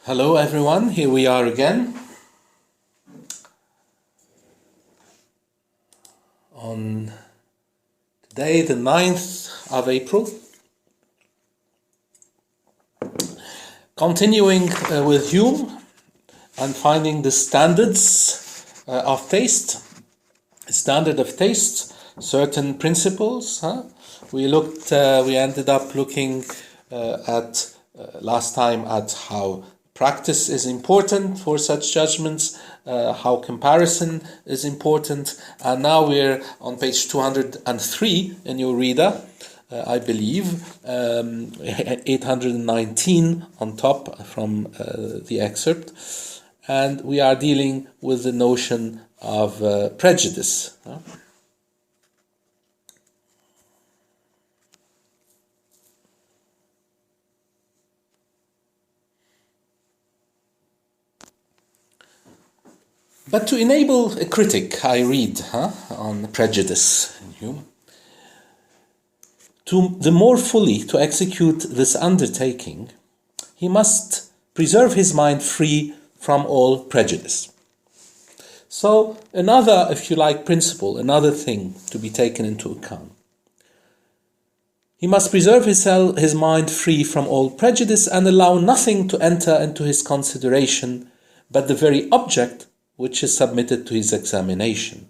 Hello everyone, here we are again on today the 9th of April, continuing with Hume and finding the standards of taste, standard of taste, certain principles. We ended up looking at last time at how practice is important for such judgments, how comparison is important, and now we're on page 203 in your reader, I believe, 819 on top from the excerpt, and we are dealing with the notion of prejudice. But to enable a critic, I read on prejudice in Hume, the more fully to execute this undertaking, he must preserve his mind free from all prejudice. So another, if you like, principle, another thing to be taken into account. He must preserve his mind free from all prejudice and allow nothing to enter into his consideration but the very object which is submitted to his examination.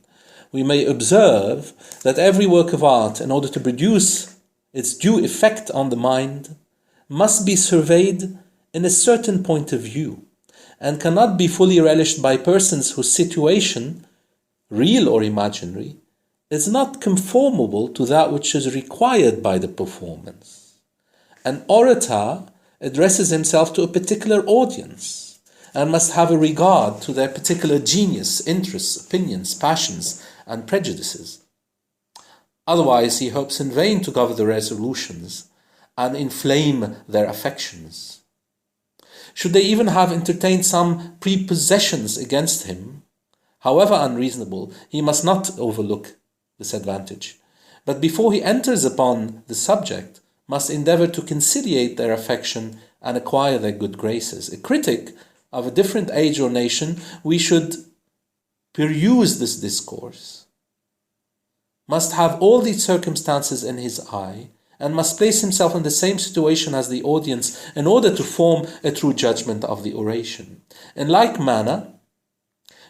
We may observe that every work of art, in order to produce its due effect on the mind, must be surveyed in a certain point of view, and cannot be fully relished by persons whose situation, real or imaginary, is not conformable to that which is required by the performance. An orator addresses himself to a particular audience, and must have a regard to their particular genius, interests, opinions, passions, and prejudices. Otherwise, he hopes in vain to govern the resolutions and inflame their affections. Should they even have entertained some prepossessions against him, however unreasonable, he must not overlook this advantage, but before he enters upon the subject, must endeavor to conciliate their affection and acquire their good graces. A critic of a different age or nation, we should peruse this discourse, must have all these circumstances in his eye, and must place himself in the same situation as the audience in order to form a true judgment of the oration. In like manner,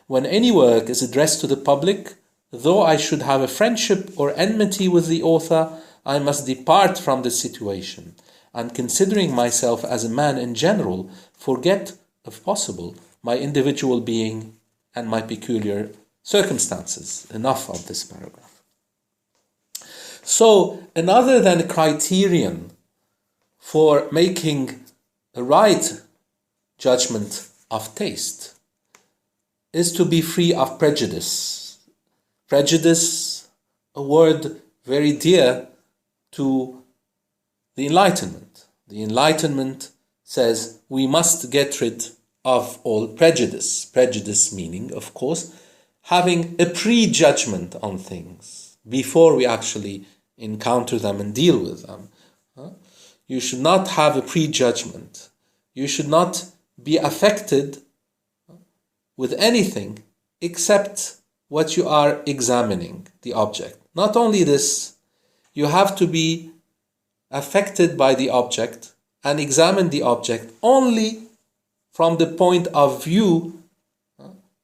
when any work is addressed to the public, though I should have a friendship or enmity with the author, I must depart from the situation, and considering myself as a man in general, forget, if possible, my individual being and my peculiar circumstances. Enough of this paragraph. So, another than a criterion for making a right judgment of taste is to be free of prejudice. Prejudice, a word very dear to the Enlightenment. The Enlightenment says we must get rid of all prejudice. Prejudice meaning, of course, having a prejudgment on things before we actually encounter them and deal with them. You should not have a prejudgment. You should not be affected with anything except what you are examining, the object. Not only this, you have to be affected by the object and examine the object only from the point of view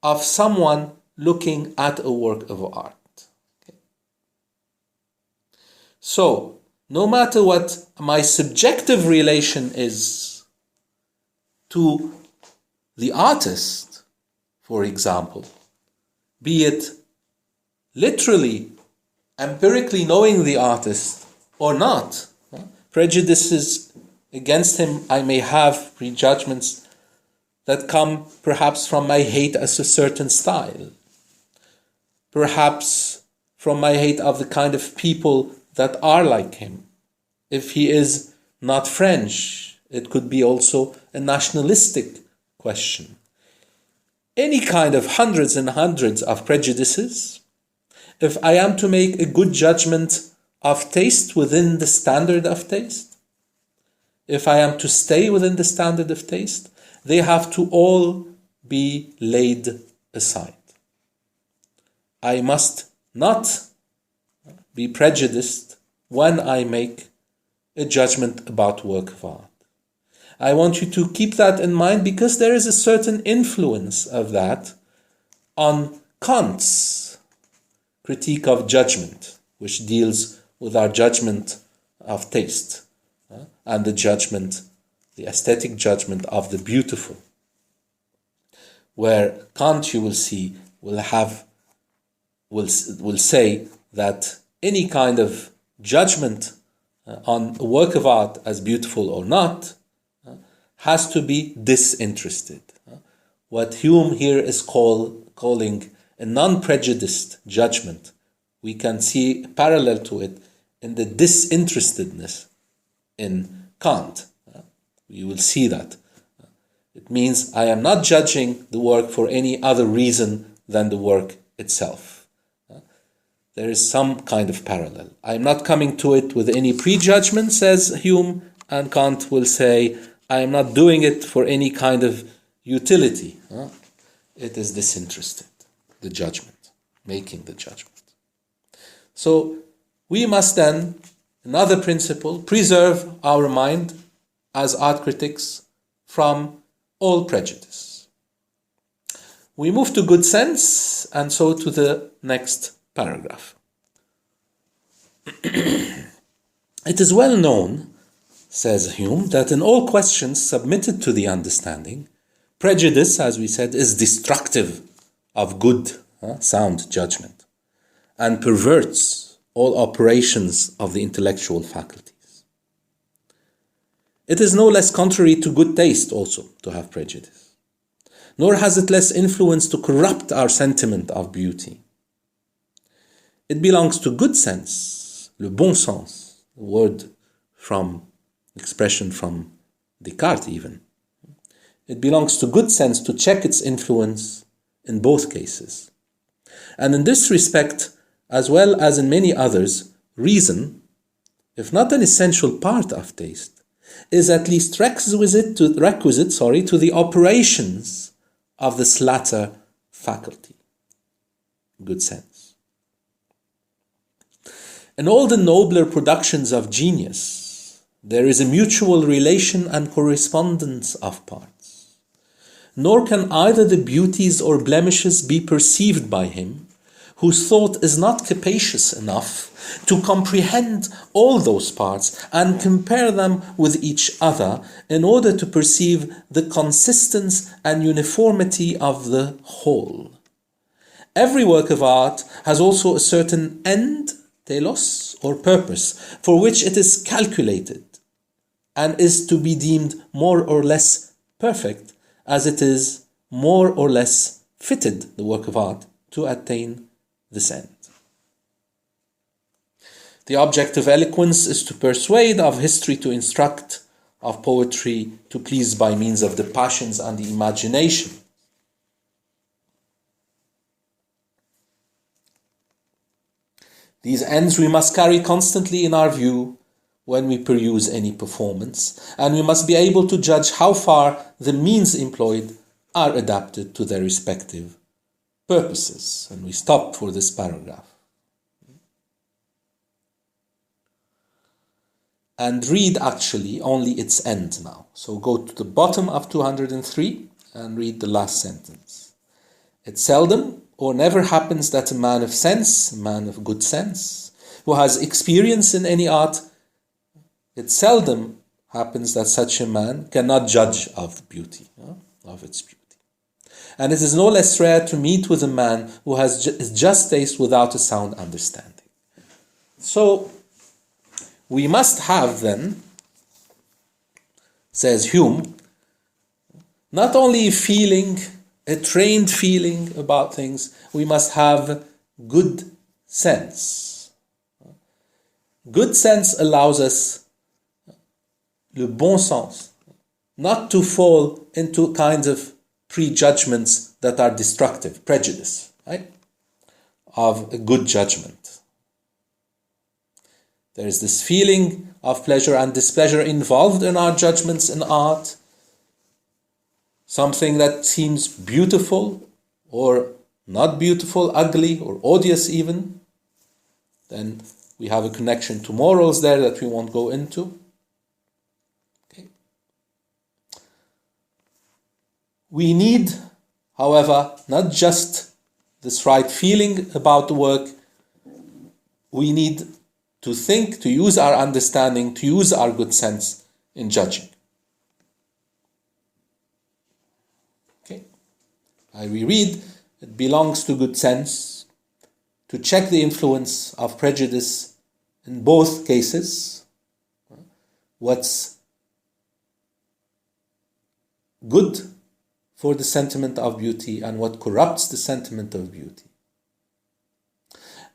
of someone looking at a work of art. Okay. So, no matter what my subjective relation is to the artist, for example, be it literally, empirically knowing the artist or not, prejudices against him I may have, prejudgments that come perhaps from my hate as a certain style, perhaps from my hate of the kind of people that are like him. If he is not French, it could be also a nationalistic question. Any kind of hundreds and hundreds of prejudices. If I am to make a good judgment of taste within the standard of taste, if I am to stay within the standard of taste, they have to all be laid aside. I must not be prejudiced when I make a judgment about work of art. I want you to keep that in mind because there is a certain influence of that on Kant's critique of judgment, which deals with our judgment of taste and the aesthetic judgment of the beautiful, where Kant, you will see, will say that any kind of judgment on a work of art as beautiful or not has to be disinterested. What Hume here is calling a non-prejudiced judgment, we can see parallel to it in the disinterestedness in Kant. You will see that. It means I am not judging the work for any other reason than the work itself. There is some kind of parallel. I am not coming to it with any prejudgment, says Hume, and Kant will say, I am not doing it for any kind of utility. It is disinterested, the judgment, making the judgment. So we must then, another principle, preserve our mind as art critics from all prejudice. We move to good sense, and so to the next paragraph. It is well known, says Hume, that in all questions submitted to the understanding, prejudice, as we said, is destructive of good, sound judgment, and perverts all operations of the intellectual faculties. It is no less contrary to good taste also to have prejudice, nor has it less influence to corrupt our sentiment of beauty. It belongs to good sense, le bon sens, a word expression from Descartes even. It belongs to good sense to check its influence in both cases. And in this respect, as well as in many others, reason, if not an essential part of taste, is at least requisite to the operations of this latter faculty, good sense. In all the nobler productions of genius, there is a mutual relation and correspondence of parts. Nor can either the beauties or blemishes be perceived by him whose thought is not capacious enough to comprehend all those parts and compare them with each other in order to perceive the consistence and uniformity of the whole. Every work of art has also a certain end, telos, or purpose, for which it is calculated and is to be deemed more or less perfect as it is more or less fitted, the work of art, to attain this end. The object of eloquence is to persuade, of history to instruct, of poetry to please by means of the passions and the imagination. These ends we must carry constantly in our view when we peruse any performance, and we must be able to judge how far the means employed are adapted to their respective purposes. And we stop for this paragraph. And read actually only its end now. So go to the bottom of 203 and read the last sentence. It seldom or never happens that a man of sense, a man of good sense, who has experience in any art, it seldom happens that such a man cannot judge of the beauty, of its beauty. And it is no less rare to meet with a man who has just taste without a sound understanding. So, we must have then, says Hume, not only a trained feeling about things, we must have good sense. Good sense allows us, le bon sens, not to fall into kinds of prejudgments that are destructive, prejudice, right? Of a good judgment. There is this feeling of pleasure and displeasure involved in our judgments in art. something that seems beautiful or not beautiful, ugly or odious even, then we have a connection to morals there that we won't go into. Okay. We need, however, not just this right feeling about the work, we need to think, to use our understanding, to use our good sense in judging. Okay. I reread, it belongs to good sense to check the influence of prejudice in both cases. What's good for the sentiment of beauty and what corrupts the sentiment of beauty.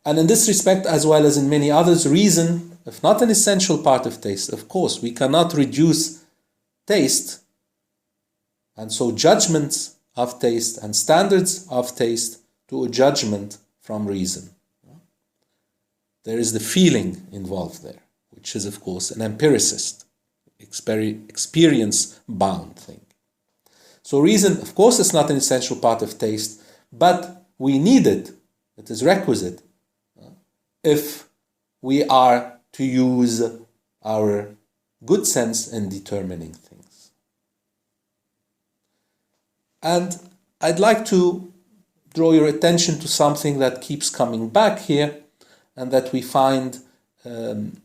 And in this respect, as well as in many others, reason, if not an essential part of taste, of course, we cannot reduce taste, and so judgments of taste and standards of taste to a judgment from reason. There is the feeling involved there, which is, of course, an empiricist, experience-bound thing. So reason, of course, is not an essential part of taste, but we need it. It is requisite if we are to use our good sense in determining things. And I'd like to draw your attention to something that keeps coming back here and that we find in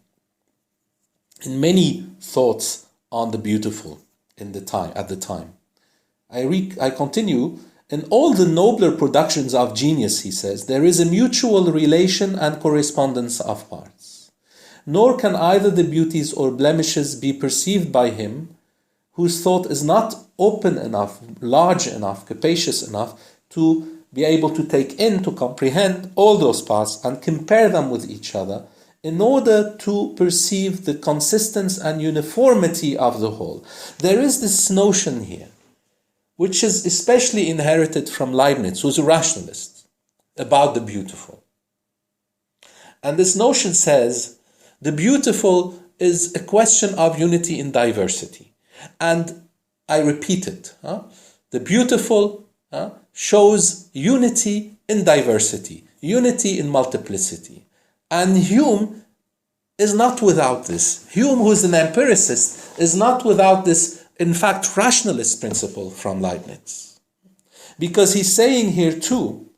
many thoughts on the beautiful at the time. I continue, in all the nobler productions of genius, he says, there is a mutual relation and correspondence of parts. Nor can either the beauties or blemishes be perceived by him whose thought is not open enough, large enough, capacious enough to be able to take in, to comprehend all those parts and compare them with each other in order to perceive the consistency and uniformity of the whole. There is this notion here, which is especially inherited from Leibniz, who's a rationalist, about the beautiful. And this notion says the beautiful is a question of unity in diversity. And I repeat it. The beautiful shows unity in diversity, unity in multiplicity. And Hume is not without this. Hume, who is an empiricist, is not without this, in fact, rationalist principle from Leibniz. Because he's saying here too,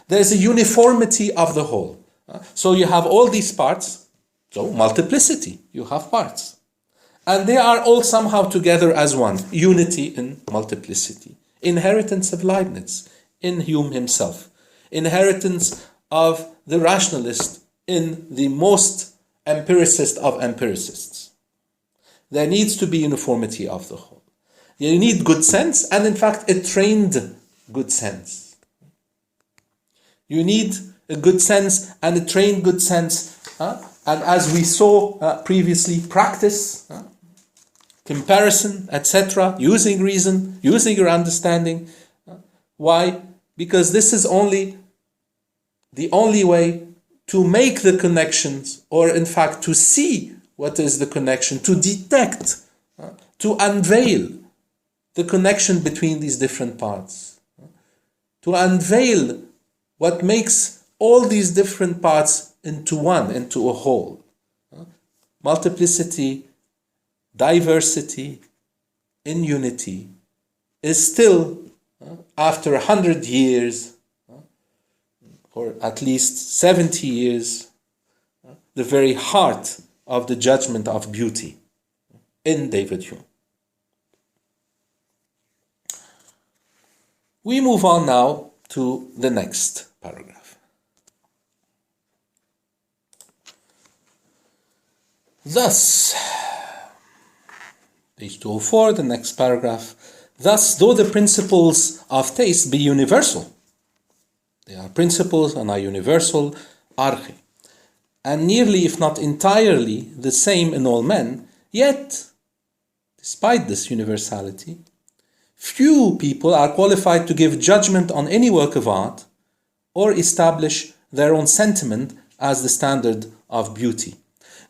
there's a uniformity of the whole. So you have all these parts, so multiplicity, you have parts. And they are all somehow together as one, unity in multiplicity. Inheritance of Leibniz in Hume himself. Inheritance of the rationalist in the most empiricist of empiricists. There needs to be uniformity of the whole. You need good sense, and in fact a trained good sense. You need a good sense and a trained good sense, and as we saw previously, practice, comparison, etc., using reason, using your understanding. Why? Because this is the only way to make the connections, or in fact to see what is the connection, to detect, to unveil the connection between these different parts, to unveil what makes all these different parts into one, into a whole. Multiplicity, diversity in unity is still, after 100 years, or at least 70 years, the very heart of the judgment of beauty in David Hume. We move on now to the next paragraph. Thus, page 204, the next paragraph. Thus, though the principles of taste be universal, they are principles and are universal, arche, and nearly, if not entirely, the same in all men, yet, despite this universality, few people are qualified to give judgment on any work of art or establish their own sentiment as the standard of beauty.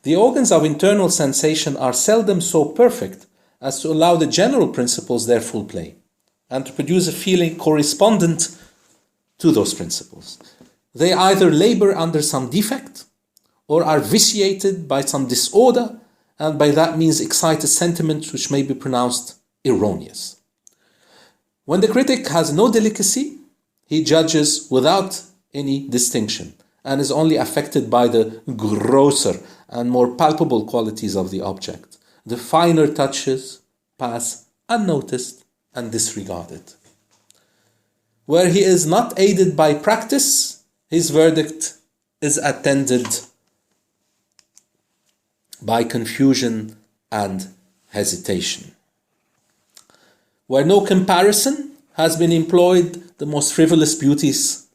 The organs of internal sensation are seldom so perfect as to allow the general principles their full play. and to produce a feeling correspondent to those principles. They either labor under some defect or are vitiated by some disorder, and by that means excite a sentiment which may be pronounced erroneous. When the critic has no delicacy, he judges without any distinction and is only affected by the grosser and more palpable qualities of the object. The finer touches pass unnoticed and disregarded. Where he is not aided by practice, his verdict is attended by confusion and hesitation. Where no comparison has been employed, the most frivolous beauties,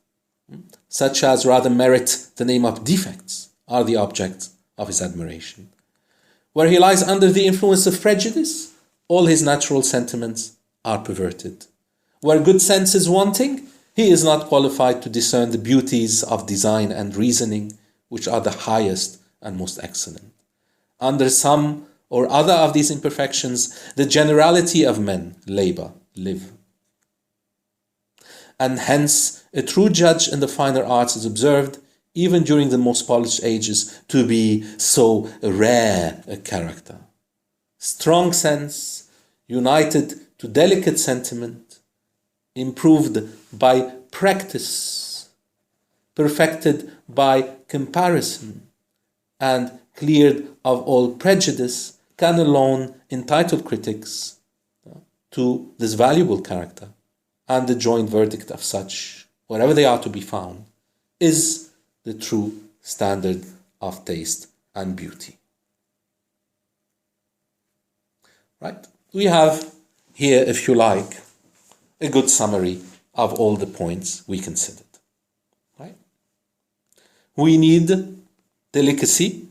such as rather merit the name of defects, are the object of his admiration. Where he lies under the influence of prejudice, all his natural sentiments are perverted. Where good sense is wanting, he is not qualified to discern the beauties of design and reasoning, which are the highest and most excellent. Under some or other of these imperfections, the generality of men live. And hence, a true judge in the finer arts is observed, even during the most polished ages, to be so rare a character. Strong sense, united to delicate sentiment, improved by practice, perfected by comparison, and cleared of all prejudice, can alone entitle critics to this valuable character, and the joint verdict of such, wherever they are to be found, is the true standard of taste and beauty. Right? We have here, if you like, a good summary of all the points we considered. Right? We need delicacy,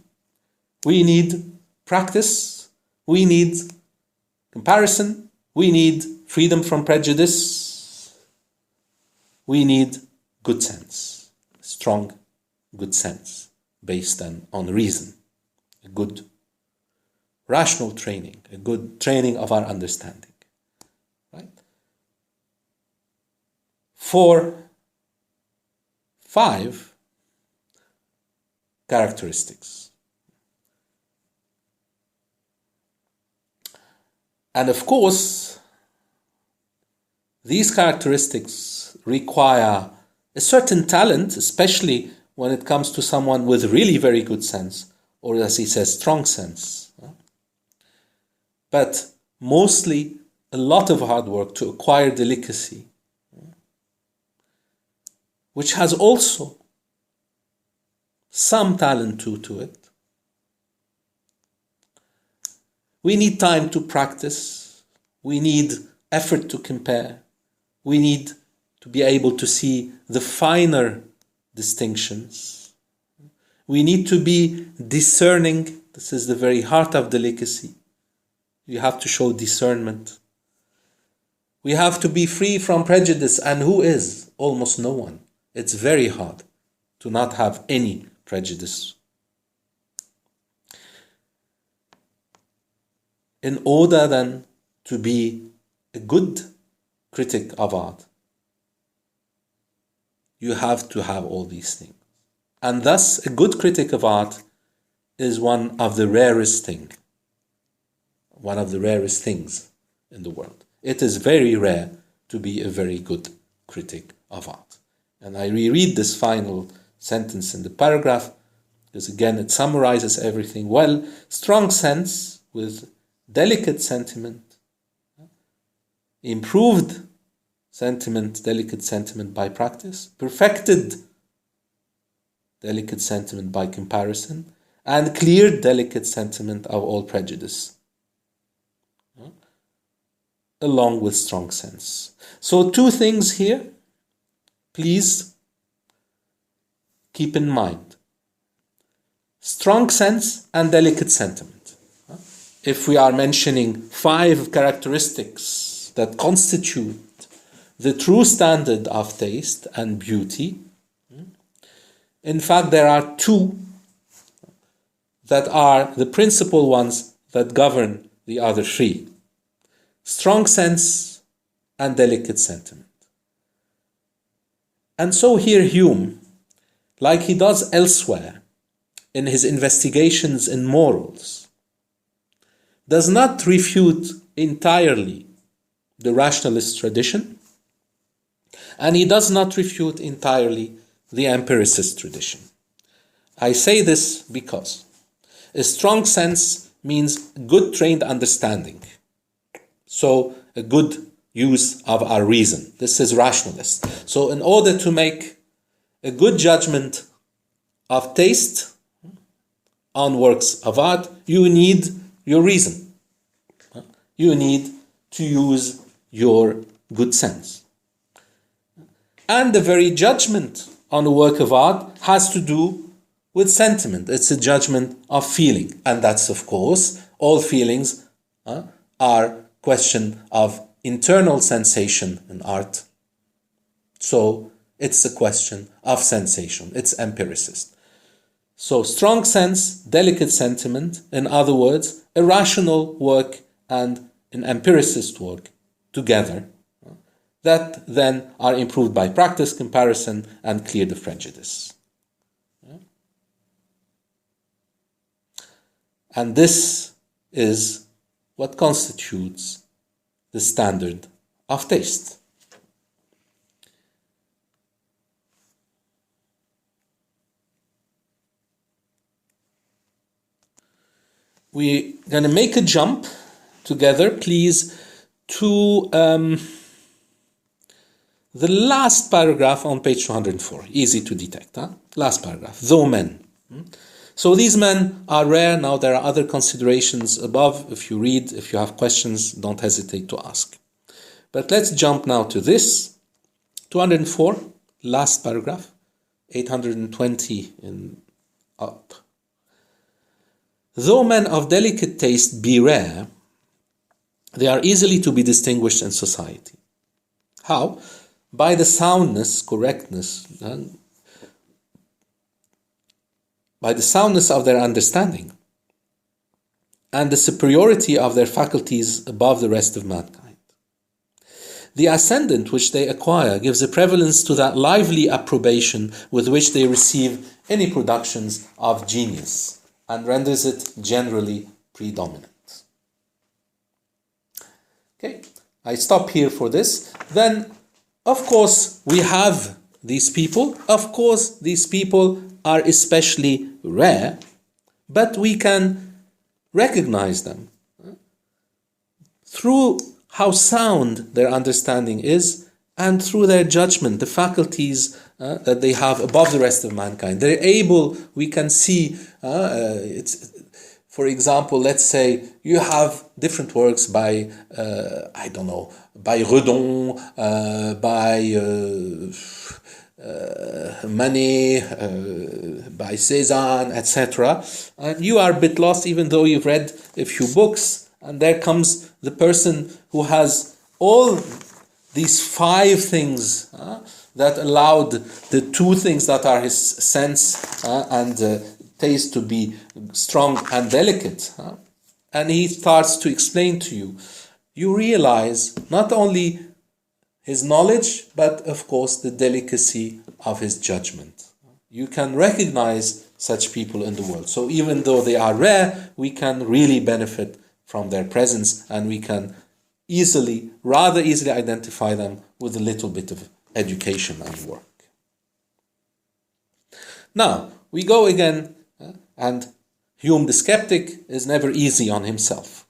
we need practice, we need comparison, we need freedom from prejudice, we need good sense, strong good sense based on reason, a good rational training, a good training of our understanding. Right? 5 characteristics. And of course, these characteristics require a certain talent, especially when it comes to someone with really very good sense, or as he says, strong sense. But mostly a lot of hard work to acquire delicacy, which has also some talent to it. We need time to practice. We need effort to compare. We need to be able to see the finer distinctions. We need to be discerning. This is the very heart of delicacy. You have to show discernment. We have to be free from prejudice, and who is? Almost no one. It's very hard to not have any prejudice. In order then to be a good critic of art, you have to have all these things. And thus, a good critic of art is one of the rarest things in the world. It is very rare to be a very good critic of art. And I reread this final sentence in the paragraph, because again it summarizes everything well. Strong sense with delicate sentiment, improved sentiment, delicate sentiment by practice, perfected delicate sentiment by comparison, and cleared delicate sentiment of all prejudice, along with strong sense. So 2 things here, please keep in mind. Strong sense and delicate sentiment. If we are mentioning 5 characteristics that constitute the true standard of taste and beauty, in fact there are 2 that are the principal ones that govern the other 3. Strong sense and delicate sentiment. And so here Hume, like he does elsewhere in his investigations in morals, does not refute entirely the rationalist tradition, and he does not refute entirely the empiricist tradition. I say this because a strong sense means good trained understanding, so a good use of our reason. This is rationalist. So in order to make a good judgment of taste on works of art, you need your reason. You need to use your good sense. And the very judgment on a work of art has to do with sentiment. It's a judgment of feeling. And that's, of course, all feelings are question of internal sensation in art. So it's a question of sensation. It's empiricist. So strong sense, delicate sentiment, in other words, a rational work and an empiricist work together, that then are improved by practice, comparison, and clear the prejudice. And this is what constitutes the standard of taste. We're going to make a jump together, please, to the last paragraph on page 204. Easy to detect. Last paragraph. Though men. So these men are rare. Now there are other considerations above. If you read, if you have questions, don't hesitate to ask. But let's jump now to this. 204, last paragraph. 820 and up. Though men of delicate taste be rare, they are easily to be distinguished in society. How? By the soundness, correctness, by the soundness of their understanding and the superiority of their faculties above the rest of mankind. The ascendant which they acquire gives a prevalence to that lively approbation with which they receive any productions of genius and renders it generally predominant. Okay, I stop here for this. Then, of course, we have these people. Of course, these people are especially rare, but we can recognize them through how sound their understanding is and through their judgment, the faculties that they have above the rest of mankind. They're able, we can see, for example, let's say you have different works by, by Redon, by Manet, by Cézanne, etc. And you are a bit lost even though you've read a few books, and there comes the person who has all these five things that allowed the two things that are his sense and taste to be strong and delicate. And he starts to explain to you. You realize not only his knowledge, but of course the delicacy of his judgment. You can recognize such people in the world. So even though they are rare, we can really benefit from their presence, and we can rather easily identify them with a little bit of education and work. Now, we go again, and Hume the skeptic is never easy on himself.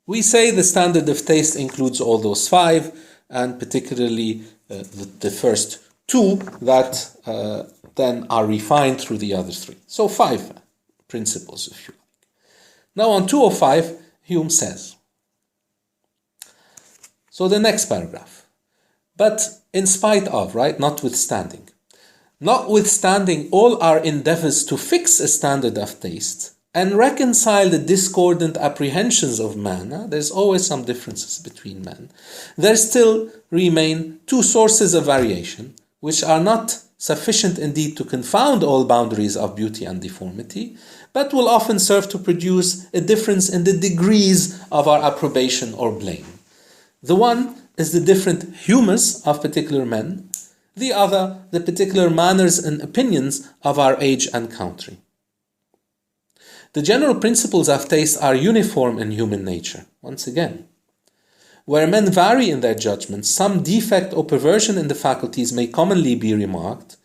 We say the standard of taste includes all those five, and particularly the first two that then are refined through the other three. So 5 principles, if you like. Now on 205, Hume says, so the next paragraph, but in spite of, notwithstanding all our endeavors to fix a standard of taste and reconcile the discordant apprehensions of man, there's always some differences between men, there still remain 2 sources of variation, which are not sufficient indeed to confound all boundaries of beauty and deformity, but will often serve to produce a difference in the degrees of our approbation or blame. The one is the different humours of particular men, the other the particular manners and opinions of our age and country. The general principles of taste are uniform in human nature, once again. Where men vary in their judgments, some defect or perversion in the faculties may commonly be remarked,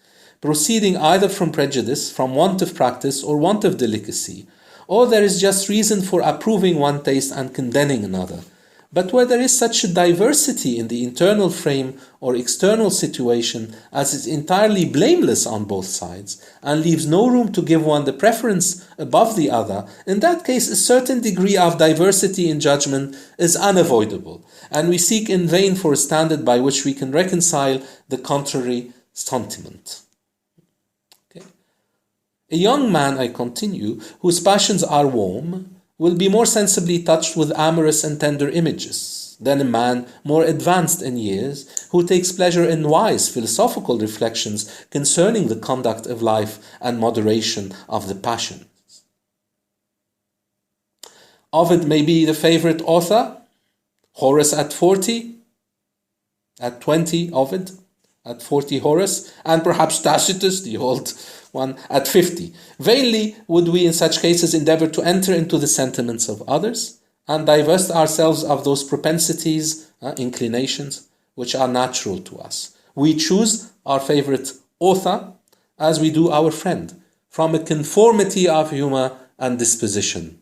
proceeding either from prejudice, from want of practice, or want of delicacy, or there is just reason for approving one taste and condemning another. But where there is such a diversity in the internal frame or external situation as is entirely blameless on both sides and leaves no room to give one the preference above the other, in that case a certain degree of diversity in judgment is unavoidable, and we seek in vain for a standard by which we can reconcile the contrary sentiment. A young man, I continue, whose passions are warm, will be more sensibly touched with amorous and tender images than a man more advanced in years, who takes pleasure in wise philosophical reflections concerning the conduct of life and moderation of the passions. Ovid may be the favorite author, Horace at 40, at 20 Ovid, at 40 Horace, and perhaps Tacitus, the old one, at 50. Vainly would we in such cases endeavour to enter into the sentiments of others and divest ourselves of those propensities, inclinations, which are natural to us. We choose our favourite author as we do our friend, from a conformity of humour and disposition.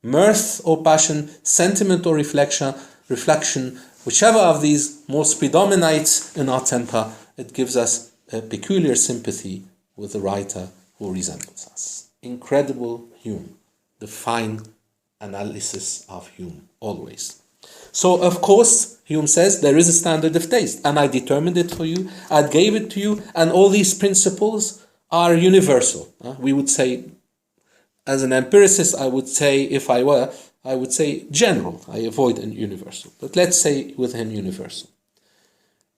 Mirth or passion, sentiment or reflection, whichever of these most predominates in our temper, it gives us a peculiar sympathy with the writer who resembles us. Incredible Hume, the fine analysis of Hume, always. So, of course, Hume says there is a standard of taste, and I determined it for you, I gave it to you, and all these principles are universal. We would say, as an empiricist, I would say general. I avoid an universal. But let's say with him universal.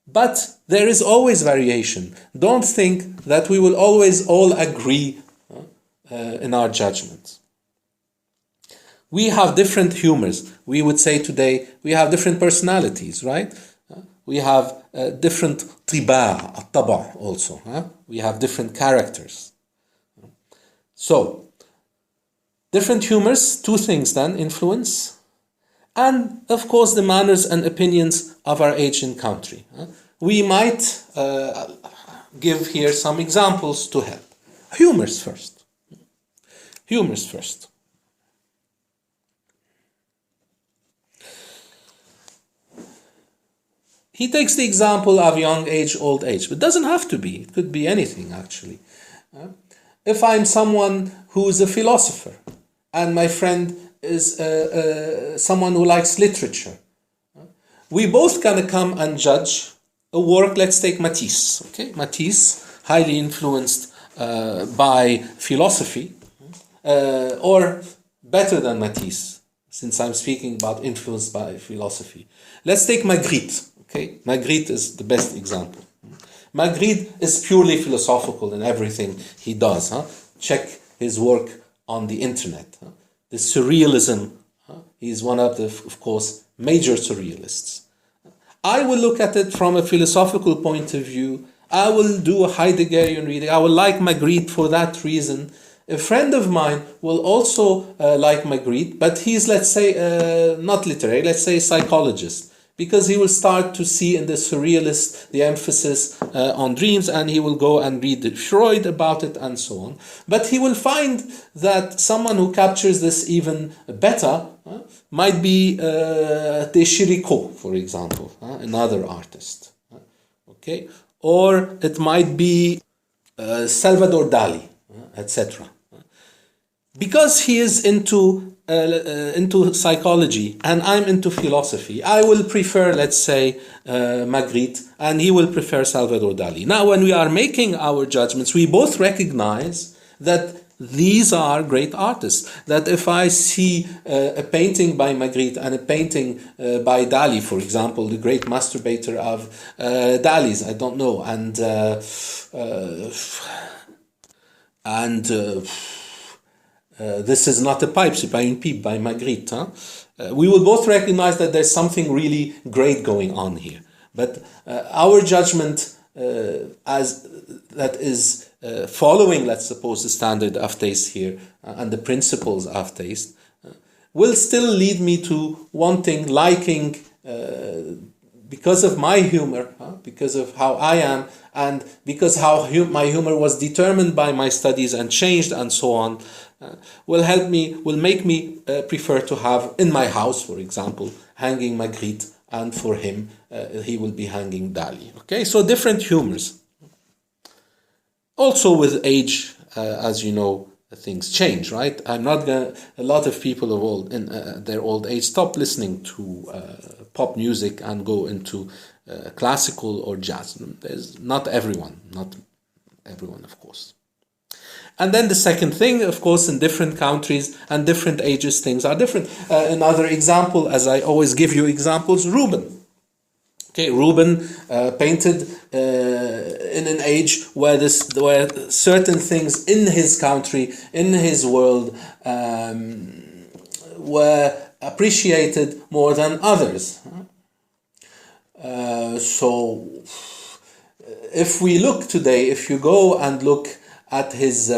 But there is always variation. Don't think that we will always all agree in our judgment. We have different humors. We would say today we have different personalities, right? We have different taba also. We have different characters. So, different humors, two things then, influence, and of course the manners and opinions of our age and country. We might give here some examples to help. Humors first. Humors first. He takes the example of young age, old age, but it doesn't have to be. It could be anything, actually. If I'm someone who's a philosopher, and my friend is someone who likes literature, we both gonna come and judge a work. Let's take Matisse. Okay, Matisse, highly influenced by philosophy, or better than Matisse, since I'm speaking about influenced by philosophy. Let's take Magritte. Okay, Magritte is the best example. Magritte is purely philosophical in everything he does. Check his work on the internet. The surrealism, he is one of the, of course, major surrealists. I will look at it from a philosophical point of view. I will do a Heideggerian reading. I will like Magritte for that reason. A friend of mine will also like Magritte, but he's, let's say, not literary, let's say psychologist, because he will start to see in the surrealist the emphasis on dreams, and he will go and read Freud about it and so on. But he will find that someone who captures this even better might be de Chirico, for example, another artist. Okay, or it might be Salvador Dali, etc. Because he is into psychology and I'm into philosophy, I will prefer, let's say, Magritte, and he will prefer Salvador Dali. Now, when we are making our judgments, we both recognize that these are great artists. That if I see a painting by Magritte and a painting by Dali, for example, the great masturbator of Dali's, I don't know, and This is not a pipe, c'est pas une pipe by Magritte. We will both recognize that there's something really great going on here. But our judgment as that is following, let's suppose, the standard of taste here and the principles of taste will still lead me to wanting, liking, because of my humor, because of how I am, and because how my humor was determined by my studies and changed and so on, will make me prefer to have in my house, for example, hanging Magritte, and for him, he will be hanging Dali. Okay, so different humors. Also with age, as you know, things change, right? I'm not gonna. A lot of people in their old age stop listening to pop music and go into classical or jazz. There's not everyone, of course. And then the second thing, of course, in different countries and different ages, things are different. Another example, as I always give you examples, Rubens. Okay, Rubens painted in an age where certain things in his country, in his world, were appreciated more than others. So, if we look today, if you go and look at his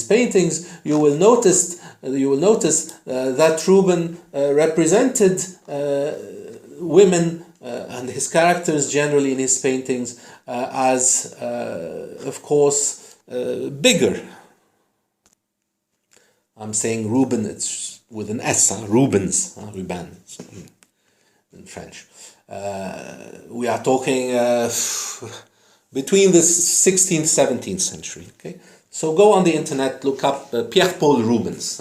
paintings, you will notice that Rubens represented women and his characters generally in his paintings as, of course, bigger. I'm saying Rubens, it's with an S, Rubens, Rubens in French. We are talking between the 16th, 17th century. Okay, so go on the internet, look up Pierre-Paul Rubens,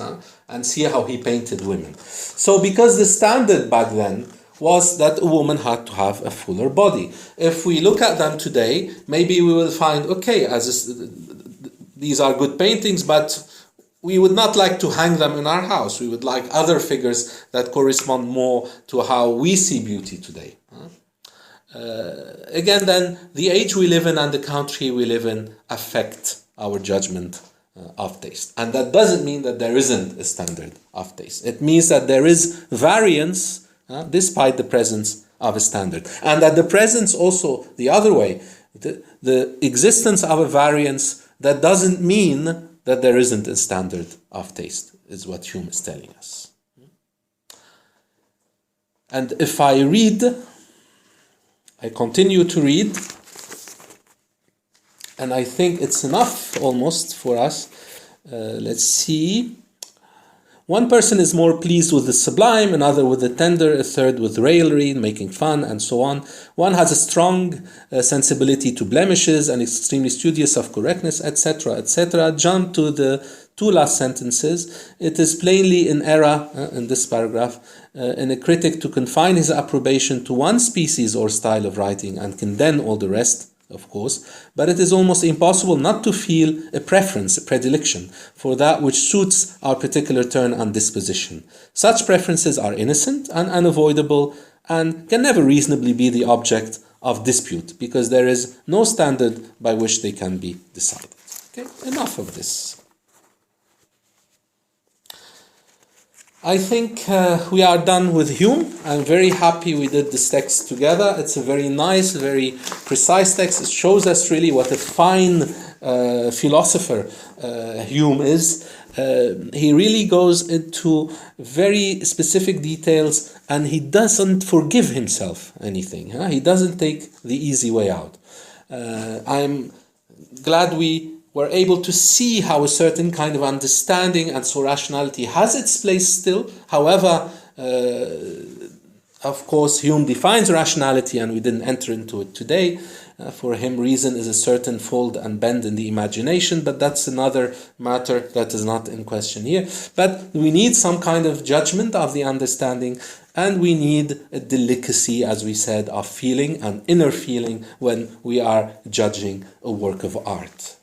and see how he painted women. So because the standard back then was that a woman had to have a fuller body. If we look at them today, maybe we will find, okay, these are good paintings, but we would not like to hang them in our house. We would like other figures that correspond more to how we see beauty today. Again, then, the age we live in and the country we live in affect our judgment of taste. And that doesn't mean that there isn't a standard of taste. It means that there is variance despite the presence of a standard. And that the presence also, the other way, the existence of a variance, that doesn't mean that there isn't a standard of taste, is what Hume is telling us. And if I continue to read, and I think it's enough almost for us. Let's see. One person is more pleased with the sublime, another with the tender, a third with raillery, making fun, and so on. One has a strong sensibility to blemishes and is extremely studious of correctness, etc., etc. Jump to the two last sentences. It is plainly in error, in this paragraph, in a critic to confine his approbation to one species or style of writing and condemn all the rest, of course, but it is almost impossible not to feel a preference, a predilection, for that which suits our particular turn and disposition. Such preferences are innocent and unavoidable and can never reasonably be the object of dispute, because there is no standard by which they can be decided. Okay, enough of this. I think we are done with Hume. I'm very happy we did this text together. It's a very nice, very precise text. It shows us really what a fine philosopher Hume is. He really goes into very specific details, and he doesn't forgive himself anything. He doesn't take the easy way out. I'm glad we were able to see how a certain kind of understanding and so rationality has its place still. However, of course, Hume defines rationality, and we didn't enter into it today. For him, reason is a certain fold and bend in the imagination, but that's another matter that is not in question here. But we need some kind of judgment of the understanding, and we need a delicacy, as we said, of feeling and inner feeling when we are judging a work of art.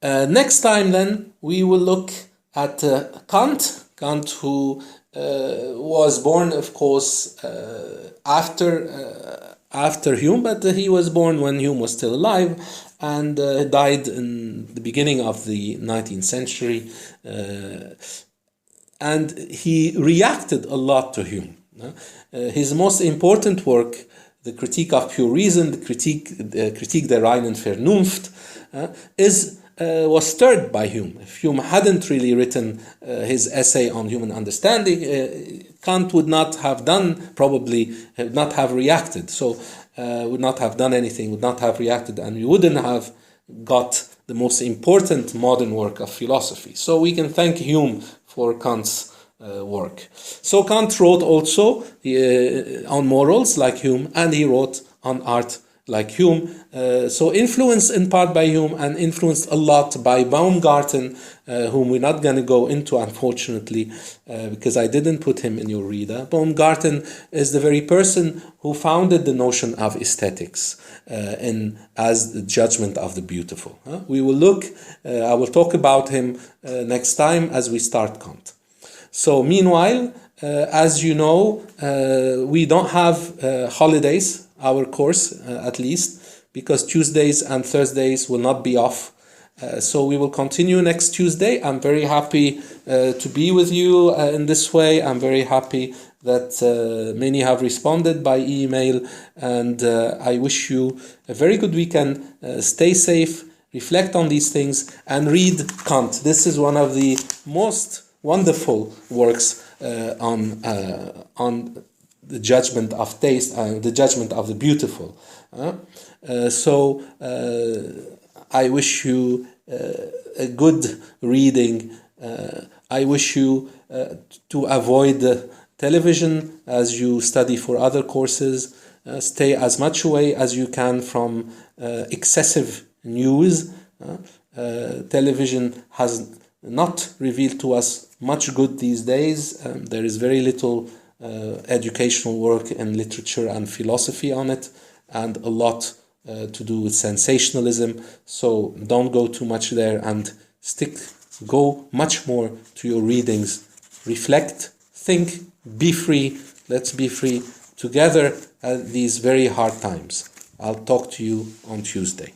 Next time, then, we will look at Kant. Kant, who was born, of course, after Hume, but he was born when Hume was still alive, and died in the beginning of the 19th century. and he reacted a lot to Hume. His most important work, the Critique of Pure Reason, the Kritik der reinen Vernunft, was stirred by Hume. If Hume hadn't really written his essay on human understanding, Kant would not have probably not have reacted. So would not have done anything, would not have reacted, and we wouldn't have got the most important modern work of philosophy. So we can thank Hume for Kant's work. So Kant wrote also on morals like Hume, and he wrote on art like Hume. So influenced in part by Hume and influenced a lot by Baumgarten, whom we're not going to go into, unfortunately, because I didn't put him in your reader. Baumgarten is the very person who founded the notion of aesthetics as the judgment of the beautiful. We will look, I will talk about him next time as we start Kant. So meanwhile, as you know, we don't have holidays, our course at least, because Tuesdays and Thursdays will not be off. So we will continue next Tuesday. I'm very happy to be with you in this way. I'm very happy that many have responded by email, and I wish you a very good weekend. Stay safe, reflect on these things, and read Kant. This is one of the most wonderful works on the judgment of taste and the judgment of the beautiful. So I wish you a good reading. I wish you to avoid television as you study for other courses. Stay as much away as you can from excessive news. Television has not revealed to us much good these days. There is very little educational work in literature and philosophy on it, and a lot to do with sensationalism. So don't go too much there, and go much more to your readings. Reflect, think, be free. Let's be free together at these very hard times. I'll talk to you on Tuesday.